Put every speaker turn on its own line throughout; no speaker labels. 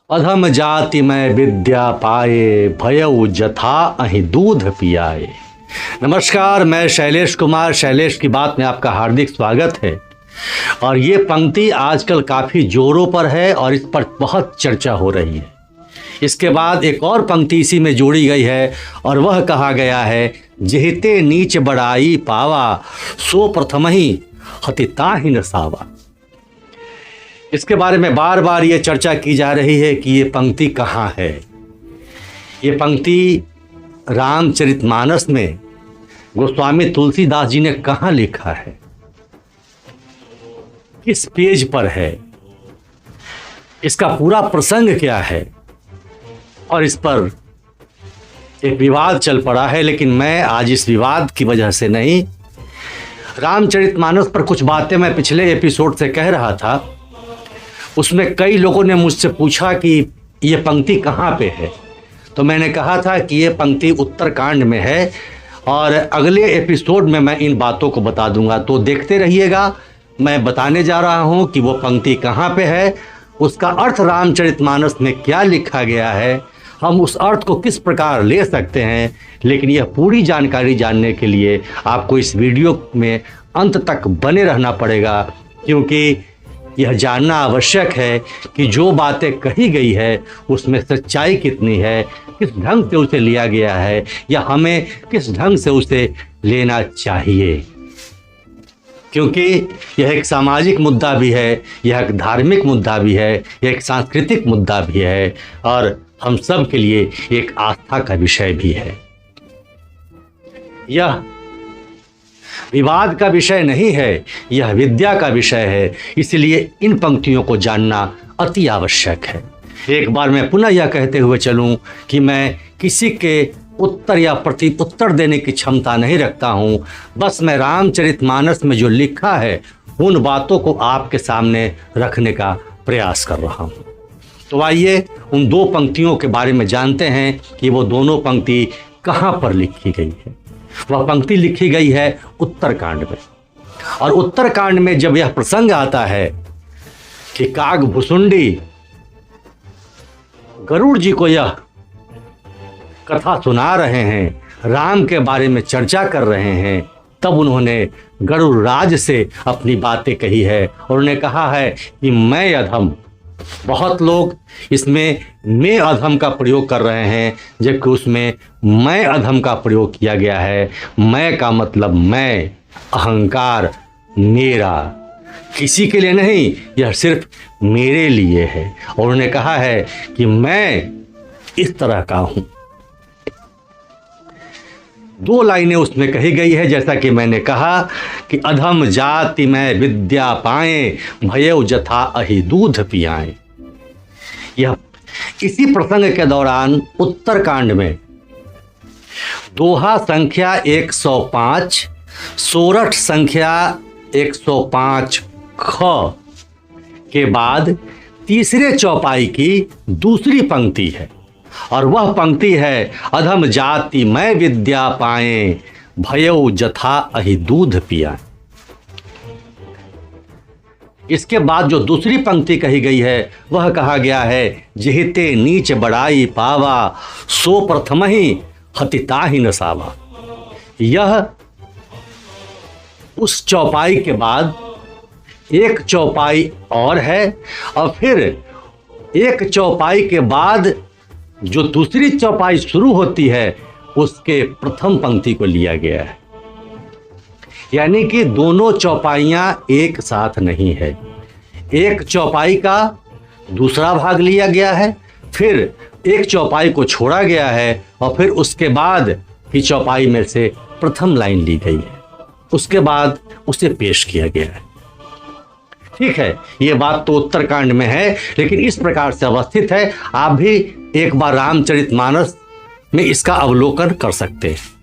अधम जाति में विद्या पाए, भयउ जथा अहि दूध पियाए। नमस्कार, मैं शैलेश कुमार, शैलेश की बात में आपका हार्दिक स्वागत है। और ये पंक्ति आजकल काफ़ी जोरों पर है और इस पर बहुत चर्चा हो रही है। इसके बाद एक और पंक्ति इसी में जोड़ी गई है और वह कहा गया है, जेहते नीच बड़ाई पावा, सो प्रथम ही हतिता ही नसावा। इसके बारे में बार बार ये चर्चा की जा रही है कि ये पंक्ति कहाँ है। ये पंक्ति रामचरितमानस में गोस्वामी तुलसीदास जी ने कहाँ लिखा है, किस पेज पर है, इसका पूरा प्रसंग क्या है। और इस पर एक विवाद चल पड़ा है, लेकिन मैं आज इस विवाद की वजह से नहीं, रामचरितमानस पर कुछ बातें मैं पिछले एपिसोड से कह रहा था। उसमें कई लोगों ने मुझसे पूछा कि ये पंक्ति कहाँ पे है, तो मैंने कहा था कि ये पंक्ति उत्तरकांड में है और अगले एपिसोड में मैं इन बातों को बता दूंगा। तो देखते रहिएगा, मैं बताने जा रहा हूँ कि वो पंक्ति कहाँ पे है, उसका अर्थ रामचरितमानस में क्या लिखा गया है, हम उस अर्थ को किस प्रकार ले सकते हैं। लेकिन यह पूरी जानकारी जानने के लिए आपको इस वीडियो में अंत तक बने रहना पड़ेगा, क्योंकि यह जानना आवश्यक है कि जो बातें कही गई है उसमें सच्चाई कितनी है, किस ढंग से उसे लिया गया है या हमें किस ढंग से उसे लेना चाहिए। क्योंकि यह एक सामाजिक मुद्दा भी है, यह एक धार्मिक मुद्दा भी है, यह एक सांस्कृतिक मुद्दा भी है और हम सब के लिए एक आस्था का विषय भी है। यह विवाद का विषय नहीं है, यह विद्या का विषय है। इसलिए इन पंक्तियों को जानना अति आवश्यक है। एक बार मैं पुनः यह कहते हुए चलूं कि मैं किसी के उत्तर या प्रति उत्तर देने की क्षमता नहीं रखता हूं। बस मैं रामचरितमानस में जो लिखा है उन बातों को आपके सामने रखने का प्रयास कर रहा हूं। तो आइए उन दो पंक्तियों के बारे में जानते हैं कि वो दोनों पंक्ति कहाँ पर लिखी गई है। वह पंक्ति लिखी गई है उत्तरकांड में। और उत्तरकांड में जब यह प्रसंग आता है कि काग भुसुंडी गरुड़ जी को यह कथा सुना रहे हैं, राम के बारे में चर्चा कर रहे हैं, तब उन्होंने गरुड़ राज से अपनी बातें कही है और उन्होंने कहा है कि मैं अधम। बहुत लोग इसमें मैं अधम का प्रयोग कर रहे हैं, जबकि उसमें मैं अधम का प्रयोग किया गया है। मैं का मतलब मैं, अहंकार, मेरा, किसी के लिए नहीं, यह सिर्फ मेरे लिए है। और उन्होंने कहा है कि मैं इस तरह का हूं। दो लाइनें उसमें कही गई है, जैसा कि मैंने कहा कि अधम जाति में विद्या पाए, भयउ जथा अहि दूध पियाए। यह इसी प्रसंग के दौरान उत्तरकांड में दोहा संख्या 105, सोरठ संख्या 105 ख के बाद तीसरे चौपाई की दूसरी पंक्ति है और वह पंक्ति है, अधम जाति मैं विद्या पाए, भयउ जथा अहि दूध पियाए। इसके बाद जो दूसरी पंक्ति कही गई है वह कहा गया है, जेहते नीच बड़ाई पावा, सो प्रथम ही हतिता ही नसावा। यह उस चौपाई के बाद एक चौपाई और है और फिर एक चौपाई के बाद जो दूसरी चौपाई शुरू होती है उसके प्रथम पंक्ति को लिया गया है। यानी कि दोनों चौपाइयाँ एक साथ नहीं है। एक चौपाई का दूसरा भाग लिया गया है, फिर एक चौपाई को छोड़ा गया है और फिर उसके बाद की चौपाई में से प्रथम लाइन ली गई है, उसके बाद उसे पेश किया गया है। ठीक है, ये बात तो उत्तरकांड में है, लेकिन इस प्रकार से अवस्थित है। आप भी एक बार रामचरितमानस में इसका अवलोकन कर सकते हैं।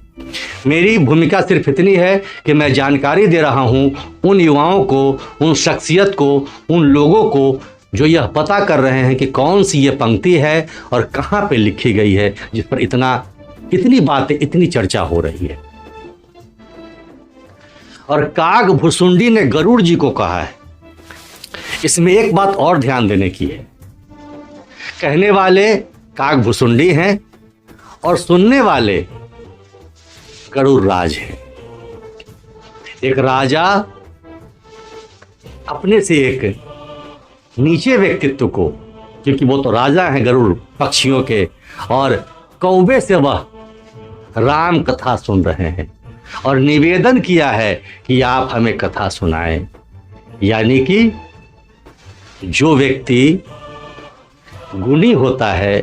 मेरी भूमिका सिर्फ इतनी है कि मैं जानकारी दे रहा हूँ उन युवाओं को, उन शख्सियत को, उन लोगों को जो यह पता कर रहे हैं कि कौन सी ये पंक्ति है और कहाँ पे लिखी गई है, जिस पर इतनी बातें, इतनी चर्चा हो रही है। और काग भुसुंडी ने गरुड़ जी को कहा है। इसमें एक बात और ध्यान देने की है, कहने वाले काकभुसुंडी हैं और सुनने वाले गरुड़ राज हैं। एक राजा अपने से एक नीचे व्यक्तित्व को, क्योंकि वो तो राजा हैं गरुड़ पक्षियों के, और कौवे से वह राम कथा सुन रहे हैं और निवेदन किया है कि आप हमें कथा सुनाएं। यानी कि जो व्यक्ति गुणी होता है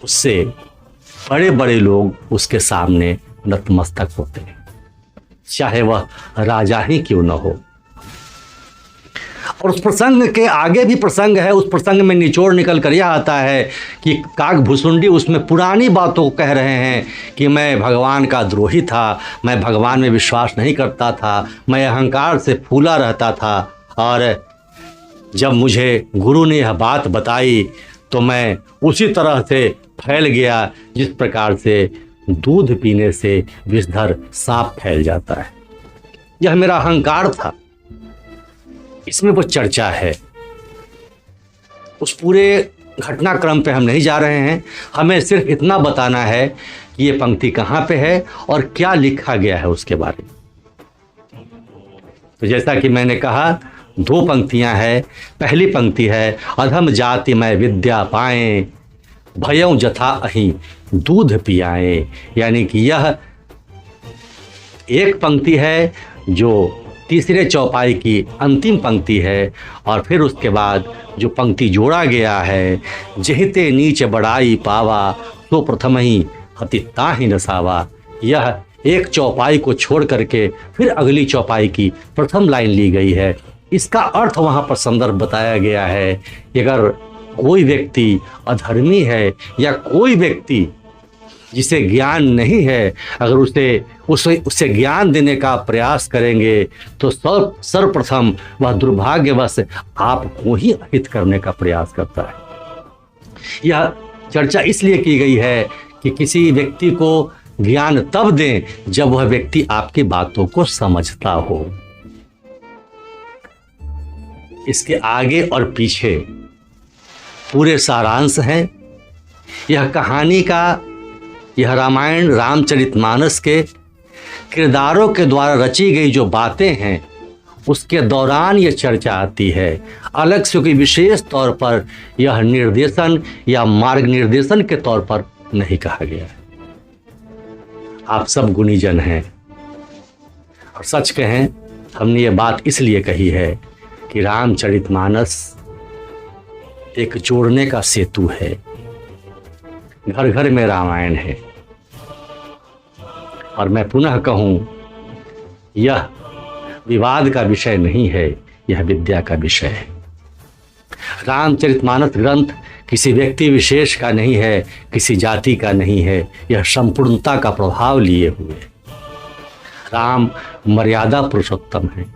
उससे बड़े बड़े लोग उसके सामने नतमस्तक होते हैं, चाहे वह राजा ही क्यों न हो। और उस प्रसंग के आगे भी प्रसंग है, उस प्रसंग में निचोड़ निकल कर यह आता है कि काकभुसुंडी उसमें पुरानी बातों को कह रहे हैं कि मैं भगवान का द्रोही था, मैं भगवान में विश्वास नहीं करता था, मैं अहंकार से फूला रहता था, और जब मुझे गुरु ने यह बात बताई तो मैं उसी तरह से फैल गया जिस प्रकार से दूध पीने से विषधर सांप फैल जाता है। यह मेरा अहंकार था। इसमें वो चर्चा है। उस पूरे घटनाक्रम पे हम नहीं जा रहे हैं, हमें सिर्फ इतना बताना है कि ये पंक्ति कहाँ पे है और क्या लिखा गया है उसके बारे में। तो जैसा कि मैंने कहा, दो पंक्तियां हैं। पहली पंक्ति है, अधम जाति में विद्या पाएं, भयं जथा अहीं दूध पियाएं। यानी कि यह एक पंक्ति है जो तीसरे चौपाई की अंतिम पंक्ति है, और फिर उसके बाद जो पंक्ति जोड़ा गया है, जहिते नीच बड़ाई पावा तो प्रथम ही हतिता ही नसावा। यह एक चौपाई को छोड़ करके फिर अगली चौपाई की प्रथम लाइन ली गई है। इसका अर्थ वहाँ पर संदर्भ बताया गया है कि अगर कोई व्यक्ति अधर्मी है या कोई व्यक्ति जिसे ज्ञान नहीं है, अगर उसे ज्ञान देने का प्रयास करेंगे तो सर्वप्रथम वह दुर्भाग्यवश आपको ही अहित करने का प्रयास करता है। यह चर्चा इसलिए की गई है कि किसी व्यक्ति को ज्ञान तब दें जब वह व्यक्ति आपकी बातों को समझता हो। इसके आगे और पीछे पूरे सारांश हैं। यह कहानी का, यह रामायण रामचरितमानस के किरदारों के द्वारा रची गई जो बातें हैं उसके दौरान यह चर्चा आती है। अलग से कोई विशेष तौर पर यह निर्देशन या मार्ग निर्देशन के तौर पर नहीं कहा गया है। आप सब गुणीजन हैं, और सच कहें हमने ये बात इसलिए कही है कि रामचरितमानस एक जोड़ने का सेतु है। घर घर में रामायण है, और मैं पुनः कहूँ, यह विवाद का विषय नहीं है, यह विद्या का विषय है। रामचरितमानस ग्रंथ किसी व्यक्ति विशेष का नहीं है, किसी जाति का नहीं है, यह संपूर्णता का प्रभाव लिए हुए। राम मर्यादा पुरुषोत्तम है।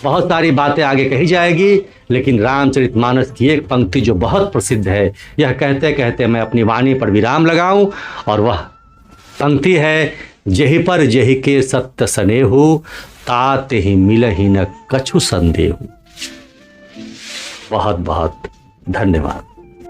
बहुत सारी बातें आगे कही जाएगी, लेकिन रामचरितमानस की एक पंक्ति जो बहुत प्रसिद्ध है, यह कहते कहते मैं अपनी वाणी पर विराम लगाऊं, और वह पंक्ति है, जेहि पर जेहि के सत्य सनेहु, तात ही मिलहि न कछु संदेहु। बहुत बहुत धन्यवाद।